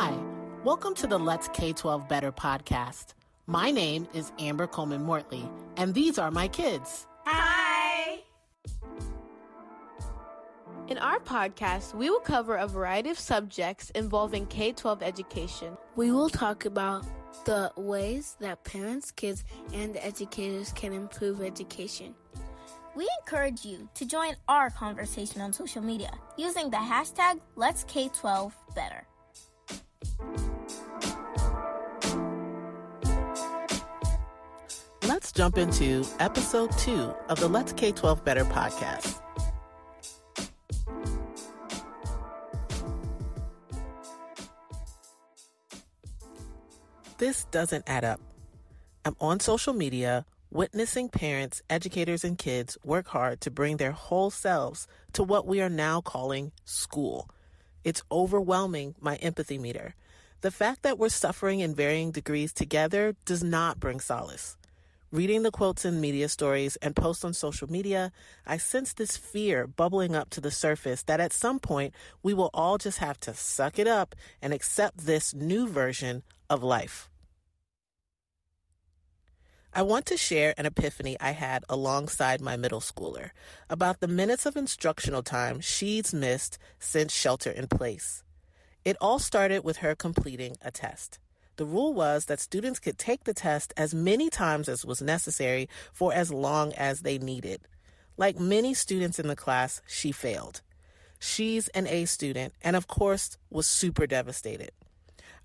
Hi, welcome to the Let's K12 Better podcast. My name is Amber Coleman Mortley, and these are my kids. Hi! In our podcast, we will cover a variety of subjects involving K-12 education. We will talk about the ways that parents, kids, and educators can improve education. We encourage you to join our conversation on social media using the hashtag Let'sK12Better. Let's jump into episode 2 of the Let's K12 Better podcast. This doesn't add up. I'm on social media witnessing parents, educators, and kids work hard to bring their whole selves to what we are now calling school. It's overwhelming my empathy meter. The fact that we're suffering in varying degrees together does not bring solace. Reading the quotes in media stories and posts on social media, I sense this fear bubbling up to the surface that at some point we will all just have to suck it up and accept this new version of life. I want to share an epiphany I had alongside my middle schooler about the minutes of instructional time she's missed since shelter in place. It all started with her completing a test. The rule was that students could take the test as many times as was necessary for as long as they needed. Like many students in the class, she failed. She's an A student and, of course, was super devastated.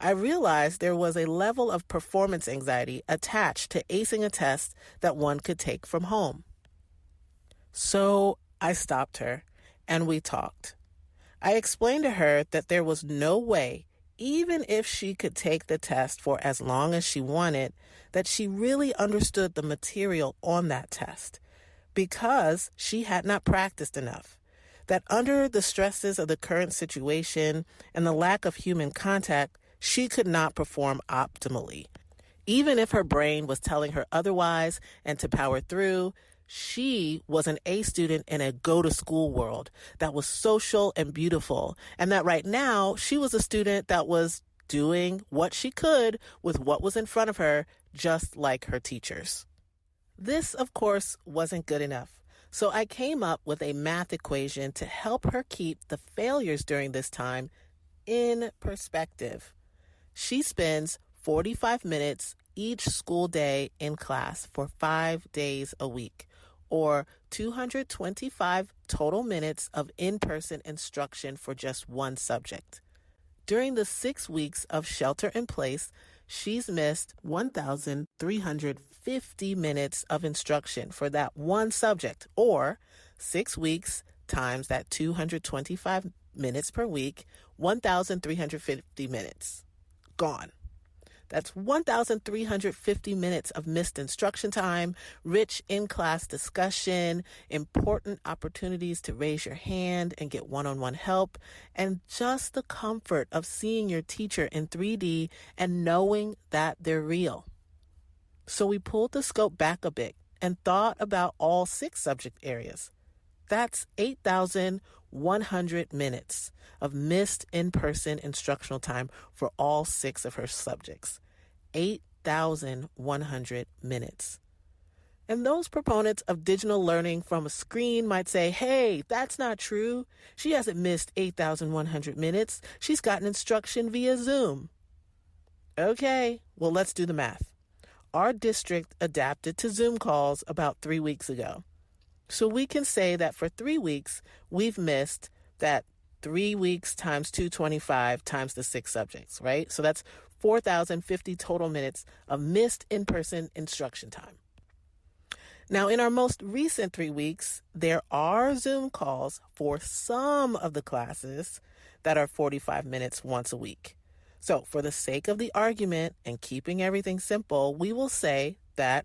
I realized there was a level of performance anxiety attached to acing a test that one could take from home. So I stopped her and we talked. I explained to her that there was no way, even if she could take the test for as long as she wanted, that she really understood the material on that test because she had not practiced enough. That under the stresses of the current situation and the lack of human contact, she could not perform optimally. Even if her brain was telling her otherwise and to power through, she was an A student in a go-to-school world that was social and beautiful, and that right now she was a student that was doing what she could with what was in front of her, just like her teachers. This, of course, wasn't good enough. So I came up with a math equation to help her keep the failures during this time in perspective. She spends 45 minutes each school day in class for 5 days a week, or 225 total minutes of in-person instruction for just one subject. During the 6 weeks of shelter in place, she's missed 1,350 minutes of instruction for that one subject, or 6 weeks times that 225 minutes per week, 1,350 minutes. Gone. That's 1,350 minutes of missed instruction time, rich in-class discussion, important opportunities to raise your hand and get one-on-one help, and just the comfort of seeing your teacher in 3D and knowing that they're real. So we pulled the scope back a bit and thought about all 6 subject areas. That's 8,100 minutes of missed in-person instructional time for all 6 of her subjects. 8,100 minutes. And those proponents of digital learning from a screen might say, hey, that's not true. She hasn't missed 8,100 minutes. She's gotten instruction via Zoom. Okay, well, let's do the math. Our district adapted to Zoom calls about 3 weeks ago. So we can say that for 3 weeks, we've missed that 3 weeks times 225 times the 6 subjects, right? So that's 4,050 total minutes of missed in-person instruction time. Now, in our most recent 3 weeks, there are Zoom calls for some of the classes that are 45 minutes once a week. So for the sake of the argument and keeping everything simple, we will say that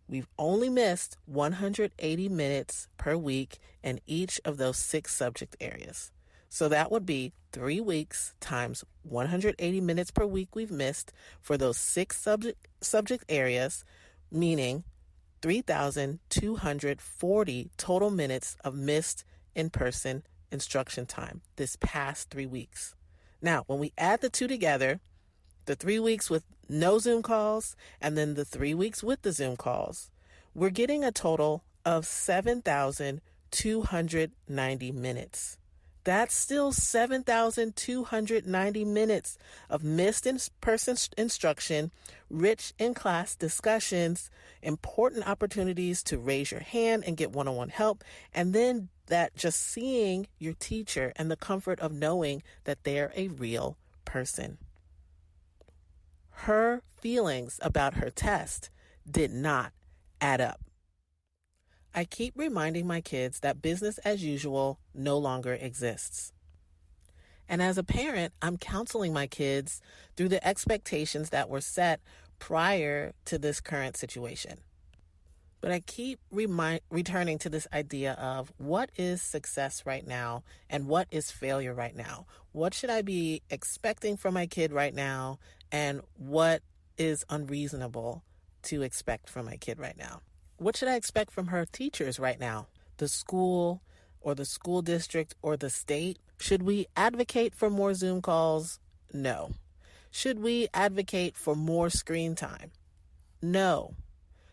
we've only missed 180 minutes per week in each of those 6 subject areas. So that would be 3 weeks times 180 minutes per week we've missed for those 6 subject areas, meaning 3,240 total minutes of missed in-person instruction time this past 3 weeks. Now, when we add the two together, the 3 weeks with no Zoom calls and then the 3 weeks with the Zoom calls, we're getting a total of 7,290 minutes. That's still 7,290 minutes of missed in-person instruction, rich in-class discussions, important opportunities to raise your hand and get one-on-one help, and then that just seeing your teacher and the comfort of knowing that they're a real person. Her feelings about her test did not add up. I keep reminding my kids that business as usual no longer exists. And as a parent, I'm counseling my kids through the expectations that were set prior to this current situation. But I keep returning to this idea of what is success right now and what is failure right now? What should I be expecting from my kid right now, and what is unreasonable to expect from my kid right now? What should I expect from her teachers right now? The school or the school district or the state? Should we advocate for more Zoom calls? No. Should we advocate for more screen time? No.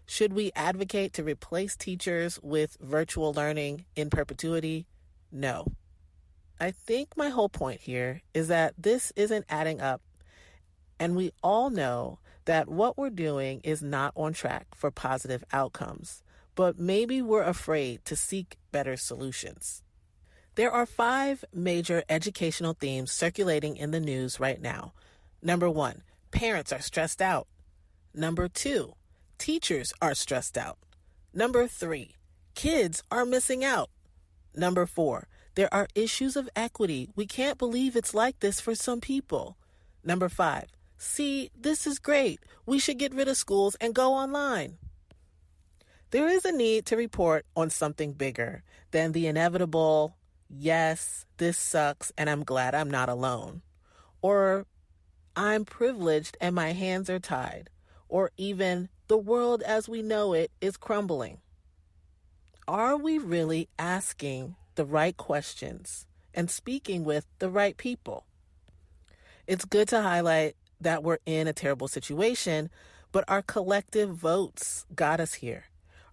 Should we advocate to replace teachers with virtual learning in perpetuity? No. I think my whole point here is that this isn't adding up, and we all know that what we're doing is not on track for positive outcomes, but maybe we're afraid to seek better solutions. There are 5 major educational themes circulating in the news right now. Number 1, parents are stressed out. Number 2, teachers are stressed out. Number 3, kids are missing out. Number 4, there are issues of equity. We can't believe it's like this for some people. Number 5, see, this is great. We should get rid of schools and go online. There is a need to report on something bigger than the inevitable, yes, this sucks and I'm glad I'm not alone. Or I'm privileged and my hands are tied. Or even the world as we know it is crumbling. Are we really asking the right questions and speaking with the right people? It's good to highlight that we're in a terrible situation, but our collective votes got us here.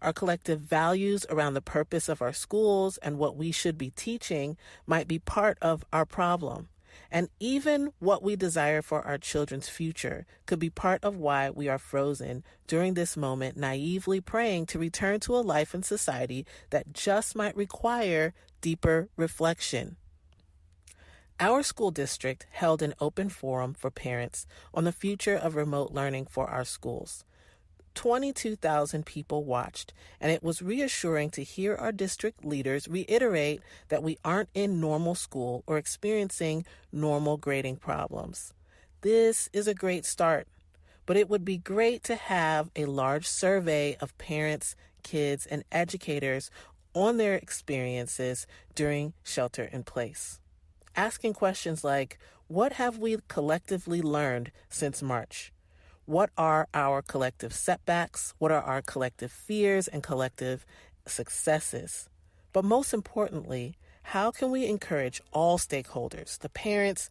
Our collective values around the purpose of our schools and what we should be teaching might be part of our problem. And even what we desire for our children's future could be part of why we are frozen during this moment, naively praying to return to a life in society that just might require deeper reflection. Our school district held an open forum for parents on the future of remote learning for our schools. 22,000 people watched, and it was reassuring to hear our district leaders reiterate that we aren't in normal school or experiencing normal grading problems. This is a great start, but it would be great to have a large survey of parents, kids, and educators on their experiences during shelter in place. Asking questions like, what have we collectively learned since March? What are our collective setbacks? What are our collective fears and collective successes? But most importantly, how can we encourage all stakeholders, the parents,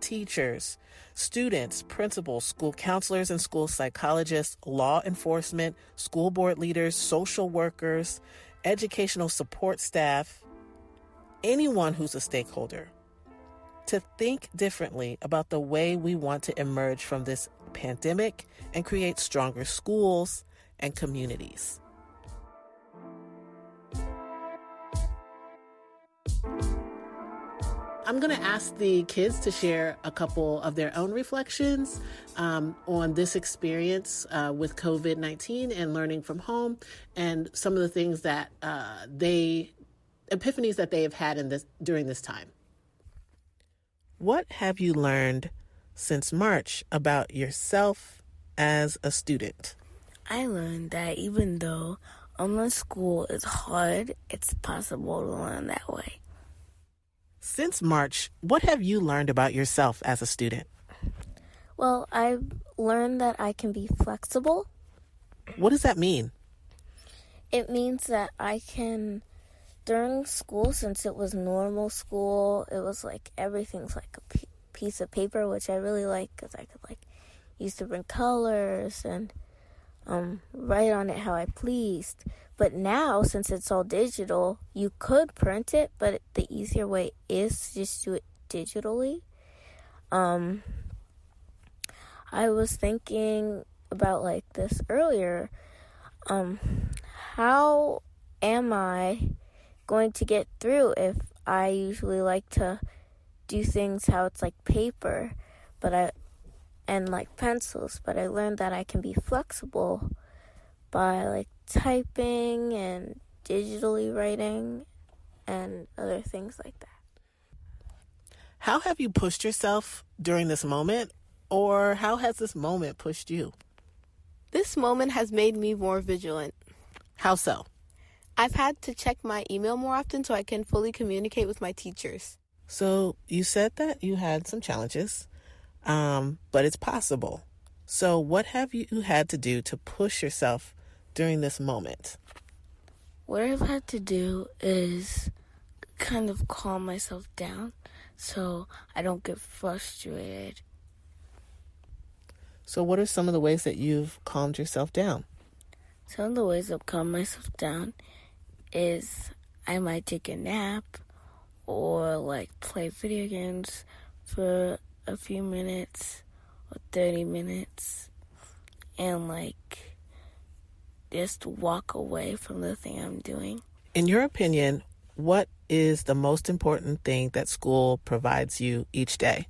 teachers, students, principals, school counselors and school psychologists, law enforcement, school board leaders, social workers, educational support staff, anyone who's a stakeholder, to think differently about the way we want to emerge from this pandemic and create stronger schools and communities. I'm going to ask the kids to share a couple of their own reflections on this experience with COVID-19 and learning from home, and some of the things that epiphanies that they have had during this time. What have you learned since March about yourself as a student? I learned that even though online school is hard, it's possible to learn that way. Since March, what have you learned about yourself as a student? Well, I've learned that I can be flexible. What does that mean? It means that I can, during school, since it was normal school, it was like everything's like a piece of paper, which I really like because I could like use different colors and write on it how I pleased. But now, since it's all digital, you could print it, but the easier way is to just do it digitally. I was thinking about like this earlier. How am I going to get through if I usually like to do things how it's like paper, and like pencils, but I learned that I can be flexible by like typing and digitally writing and other things like that. How have you pushed yourself during this moment, or how has this moment pushed you? This moment has made me more vigilant. How so? I've had to check my email more often so I can fully communicate with my teachers. So you said that you had some challenges, but it's possible. So what have you had to do to push yourself during this moment? What I've had to do is kind of calm myself down so I don't get frustrated. So what are some of the ways that you've calmed yourself down? Some of the ways I've calmed myself down is I might take a nap or like play video games for a few minutes or 30 minutes and like just walk away from the thing I'm doing. In your opinion, what is the most important thing that school provides you each day?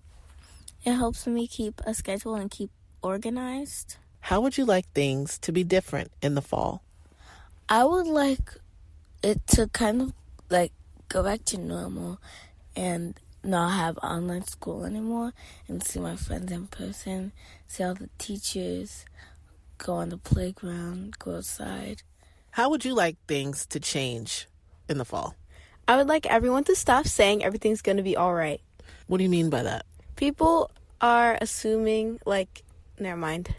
It helps me keep a schedule and keep organized. How would you like things to be different in the fall? I would like it to kind of like go back to normal and not have online school anymore and see my friends in person, see all the teachers, go on the playground, go outside. How would you like things to change in the fall? I would like everyone to stop saying everything's going to be all right. What do you mean by that? People are assuming, like, never mind.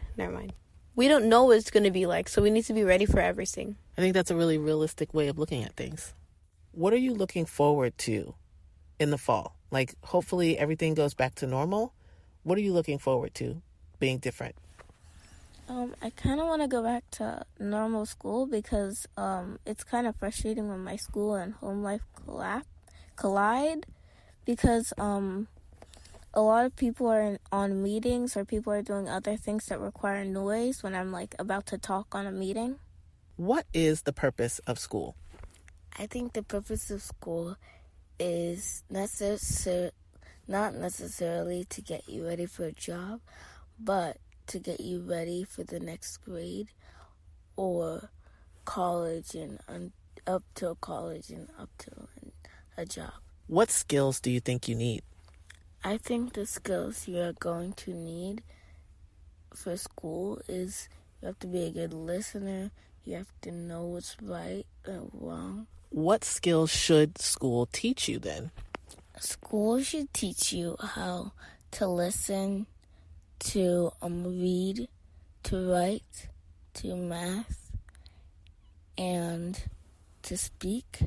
We don't know what it's going to be like, so we need to be ready for everything. I think that's a really realistic way of looking at things. What are you looking forward to in the fall? Like, hopefully everything goes back to normal. What are you looking forward to being different? I kind of want to go back to normal school because it's kind of frustrating when my school and home life collide because a lot of people are on meetings or people are doing other things that require noise when I'm like about to talk on a meeting. What is the purpose of school? I think the purpose of school is not necessarily to get you ready for a job, but to get you ready for the next grade or college and up to college and up to a job. What skills do you think you need? I think the skills you're going to need for school is you have to be a good listener, you have to know what's right and wrong. What skills should school teach you then? School should teach you how to listen, to read, to write, to math, and to speak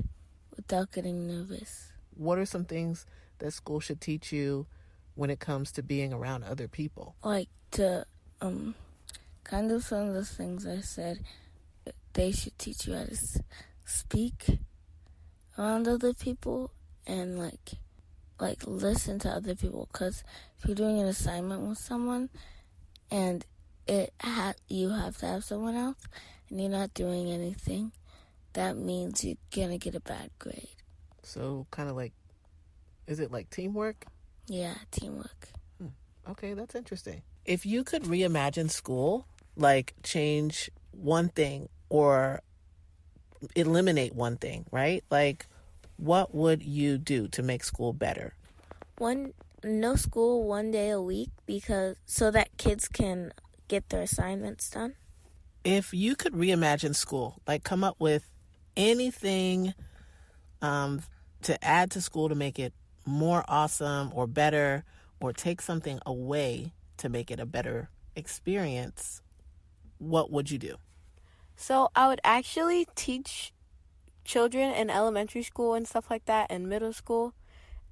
without getting nervous. What are some things that school should teach you when it comes to being around other people? Like to, kind of some of the things I said, they should teach you how to speak around other people and like listen to other people, because if you're doing an assignment with someone and you have to have someone else and you're not doing anything, that means you're gonna get a bad grade. So kind of like, is it like teamwork? Yeah, teamwork. Okay, that's interesting. If you could reimagine school, like change one thing or eliminate one thing, right? Like, what would you do to make school better? No school 1 day a week so that kids can get their assignments done. If you could reimagine school, like come up with anything to add to school to make it more awesome or better, or take something away to make it a better experience, what would you do? So I would actually teach children in elementary school and stuff like that and middle school.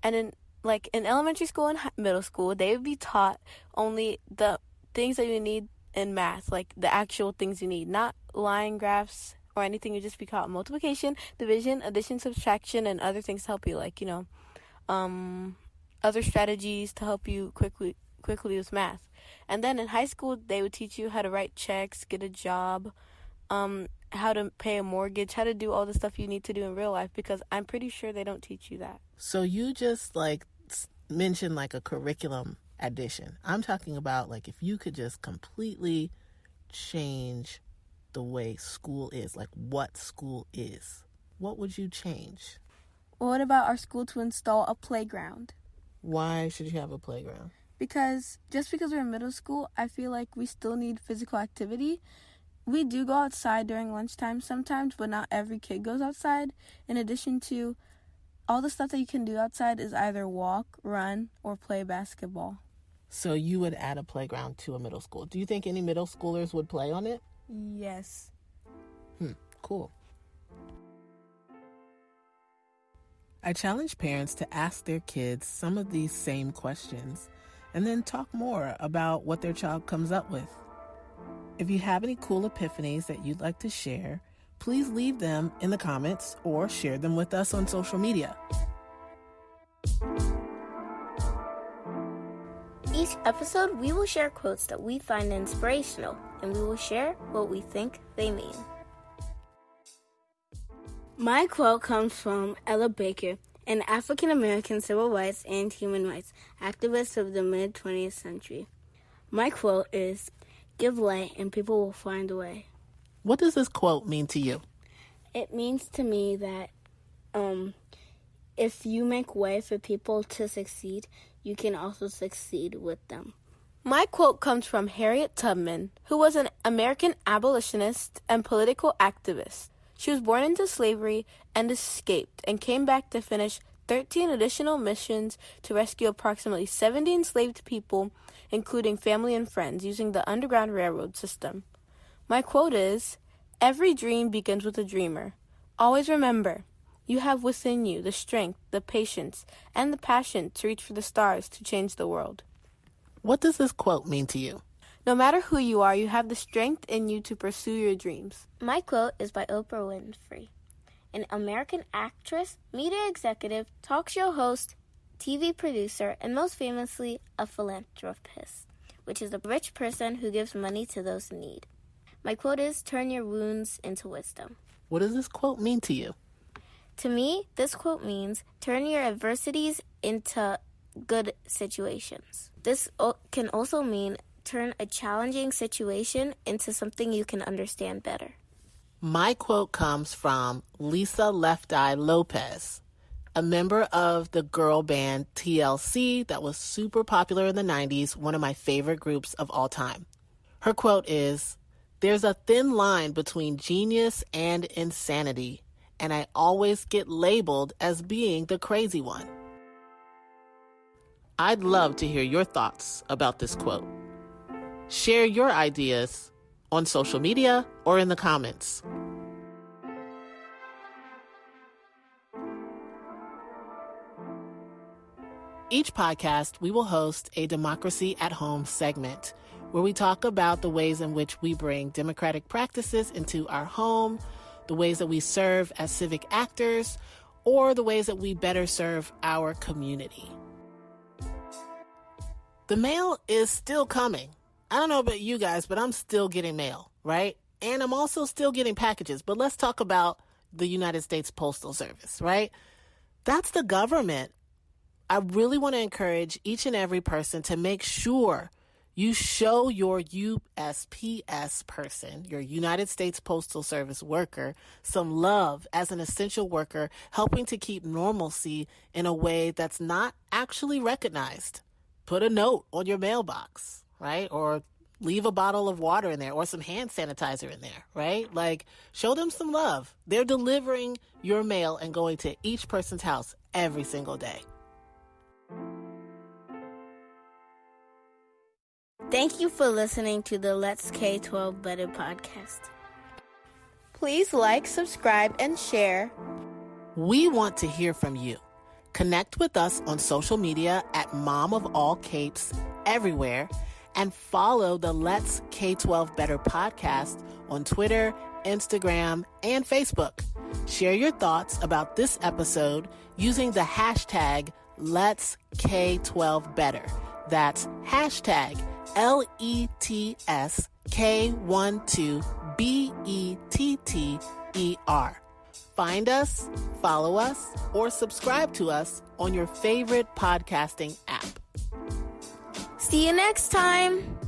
And in like in elementary school and middle school, they would be taught only the things that you need in math, like the actual things you need, not line graphs or anything. You just be taught multiplication, division, addition, subtraction, and other things to help you, like, other strategies to help you quickly with math. And then in high school, they would teach you how to write checks, get a job, how to pay a mortgage, how to do all the stuff you need to do in real life, because I'm pretty sure they don't teach you that. So you just mentioned like a curriculum addition. I'm talking about like if you could just completely change the way school is, like what school is, what would you change? What about our school to install a playground? Why should you have a playground? Because just because we're in middle school, I feel like we still need physical activity. We do go outside during lunchtime sometimes, but not every kid goes outside. In addition to all the stuff that you can do outside is either walk, run, or play basketball. So you would add a playground to a middle school. Do you think any middle schoolers would play on it? Yes. Cool. I challenge parents to ask their kids some of these same questions and then talk more about what their child comes up with. If you have any cool epiphanies that you'd like to share, please leave them in the comments or share them with us on social media. Each episode, we will share quotes that we find inspirational, and we will share what we think they mean. My quote comes from Ella Baker, an African-American civil rights and human rights activist of the mid-20th century. My quote is, "Give way and people will find a way." What does this quote mean to you? It means to me that if you make way for people to succeed, you can also succeed with them. My quote comes from Harriet Tubman, who was an American abolitionist and political activist. She was born into slavery and escaped and came back to finish 13 additional missions to rescue approximately 70 enslaved people, including family and friends, using the Underground Railroad system. My quote is, "Every dream begins with a dreamer. Always remember, you have within you the strength, the patience, and the passion to reach for the stars to change the world." What does this quote mean to you? No matter who you are, you have the strength in you to pursue your dreams. My quote is by Oprah Winfrey, an American actress, media executive, talk show host, TV producer, and most famously, a philanthropist, which is a rich person who gives money to those in need. My quote is, "Turn your wounds into wisdom." What does this quote mean to you? To me, this quote means turn your adversities into good situations. This can also mean turn a challenging situation into something you can understand better. My quote comes from Lisa Left Eye Lopez, a member of the girl band TLC that was super popular in the 90s, one of my favorite groups of all time. Her quote is, "There's a thin line between genius and insanity, and I always get labeled as being the crazy one." I'd love to hear your thoughts about this quote. Share your ideas on social media or in the comments. Each podcast, we will host a Democracy at Home segment where we talk about the ways in which we bring democratic practices into our home, the ways that we serve as civic actors, or the ways that we better serve our community. The mail is still coming. I don't know about you guys, but I'm still getting mail, right? And I'm also still getting packages. But let's talk about the United States Postal Service, right? That's the government. I really want to encourage each and every person to make sure you show your USPS person, your United States Postal Service worker, some love as an essential worker, helping to keep normalcy in a way that's not actually recognized. Put a note on your mailbox, right? Or leave a bottle of water in there or some hand sanitizer in there, right? Like, show them some love. They're delivering your mail and going to each person's house every single day. Thank you for listening to the Let's K12 Better podcast. Please like, subscribe, and share. We want to hear from you. Connect with us on social media at Mom of All Capes everywhere, and follow the Let's K12 Better podcast on Twitter, Instagram, and Facebook. Share your thoughts about this episode using the hashtag Let's K12 Better. That's hashtag LETSK12BETTER. Find us, follow us, or subscribe to us on your favorite podcasting app. See you next time.